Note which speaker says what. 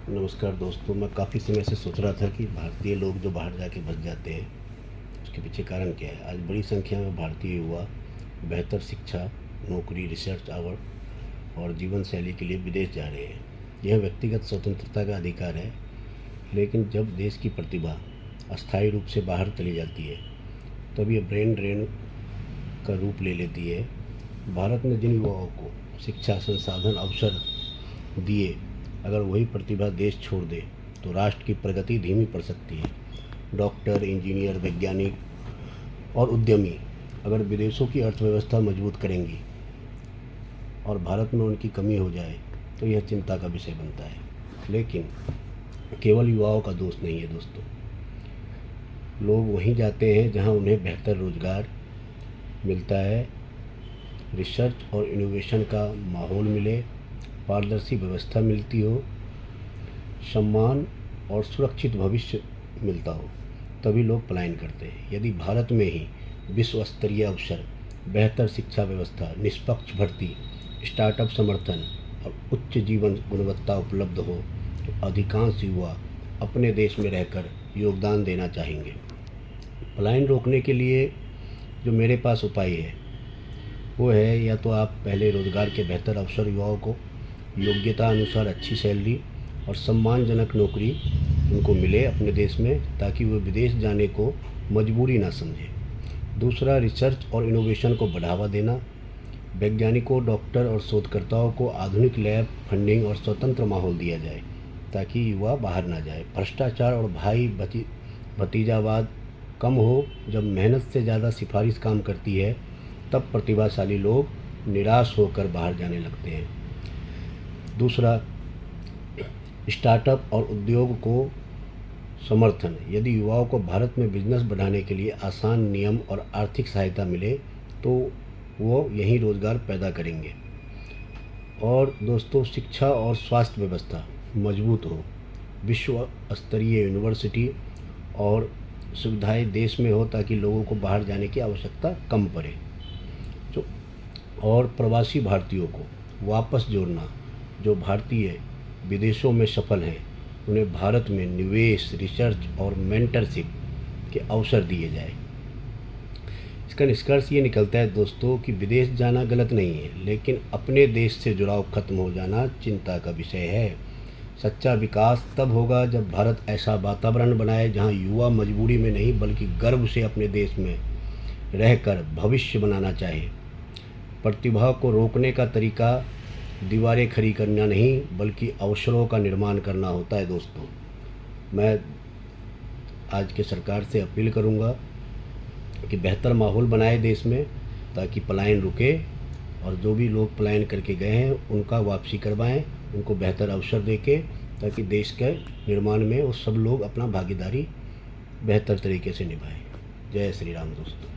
Speaker 1: नमस्कार दोस्तों। मैं काफ़ी समय से सोच रहा था कि भारतीय लोग जो बाहर जाके बस जाते हैं उसके पीछे कारण क्या है। आज बड़ी संख्या में भारतीय युवा बेहतर शिक्षा, नौकरी, रिसर्च आवर और जीवन शैली के लिए विदेश जा रहे हैं। यह व्यक्तिगत स्वतंत्रता का अधिकार है, लेकिन जब देश की प्रतिभा अस्थायी रूप से बाहर चली जाती है तब यह ब्रेन ड्रेन का रूप ले लेती है। भारत ने जिन युवाओं को शिक्षा, संसाधन, अवसर दिए, अगर वही प्रतिभा देश छोड़ दे तो राष्ट्र की प्रगति धीमी पड़ सकती है। डॉक्टर, इंजीनियर, वैज्ञानिक और उद्यमी अगर विदेशों की अर्थव्यवस्था मजबूत करेंगी और भारत में उनकी कमी हो जाए तो यह चिंता का विषय बनता है। लेकिन केवल युवाओं का दोष नहीं है दोस्तों। लोग वहीं जाते हैं जहां उन्हें बेहतर रोजगार मिलता है, रिसर्च और इनोवेशन का माहौल मिले, पारदर्शी व्यवस्था मिलती हो, सम्मान और सुरक्षित भविष्य मिलता हो, तभी लोग पलायन करते हैं। यदि भारत में ही विश्व स्तरीय अवसर, बेहतर शिक्षा व्यवस्था, निष्पक्ष भर्ती, स्टार्टअप समर्थन और उच्च जीवन गुणवत्ता उपलब्ध हो तो अधिकांश युवा अपने देश में रहकर योगदान देना चाहेंगे। पलायन रोकने के लिए जो मेरे पास उपाय है वो है, या तो आप पहले रोज़गार के बेहतर अवसर युवाओं को, योग्यता अनुसार अच्छी सैलरी और सम्मानजनक नौकरी उनको मिले अपने देश में, ताकि वो विदेश जाने को मजबूरी ना समझे। दूसरा, रिसर्च और इनोवेशन को बढ़ावा देना। वैज्ञानिकों, डॉक्टर और शोधकर्ताओं को आधुनिक लैब, फंडिंग और स्वतंत्र माहौल दिया जाए ताकि युवा बाहर ना जाए। भ्रष्टाचार और भाई भतीजावाद कम हो। जब मेहनत से ज़्यादा सिफारिश काम करती है तब प्रतिभाशाली लोग निराश होकर बाहर जाने लगते हैं। दूसरा, स्टार्टअप और उद्योग को समर्थन। यदि युवाओं को भारत में बिजनेस बढ़ाने के लिए आसान नियम और आर्थिक सहायता मिले तो वो यहीं रोज़गार पैदा करेंगे। और दोस्तों, शिक्षा और स्वास्थ्य व्यवस्था मजबूत हो, विश्व स्तरीय यूनिवर्सिटी और सुविधाएं देश में हो ताकि लोगों को बाहर जाने की आवश्यकता कम पड़े। और प्रवासी भारतीयों को वापस जोड़ना। जो भारतीय विदेशों में सफल हैं उन्हें भारत में निवेश, रिसर्च और मेंटरशिप के अवसर दिए जाए। इसका निष्कर्ष ये निकलता है दोस्तों कि विदेश जाना गलत नहीं है, लेकिन अपने देश से जुड़ाव खत्म हो जाना चिंता का विषय है। सच्चा विकास तब होगा जब भारत ऐसा वातावरण बनाए जहां युवा मजबूरी में नहीं बल्कि गर्व से अपने देश में रहकर भविष्य बनाना चाहे। प्रतिभा को रोकने का तरीका दीवारें खड़ी करना नहीं बल्कि अवसरों का निर्माण करना होता है दोस्तों। मैं आज के सरकार से अपील करूंगा कि बेहतर माहौल बनाए देश में ताकि पलायन रुके, और जो भी लोग पलायन करके गए हैं उनका वापसी करवाएं, उनको बेहतर अवसर देके, ताकि देश के निर्माण में वो सब लोग अपना भागीदारी बेहतर तरीके से निभाएं। जय श्री राम दोस्तों।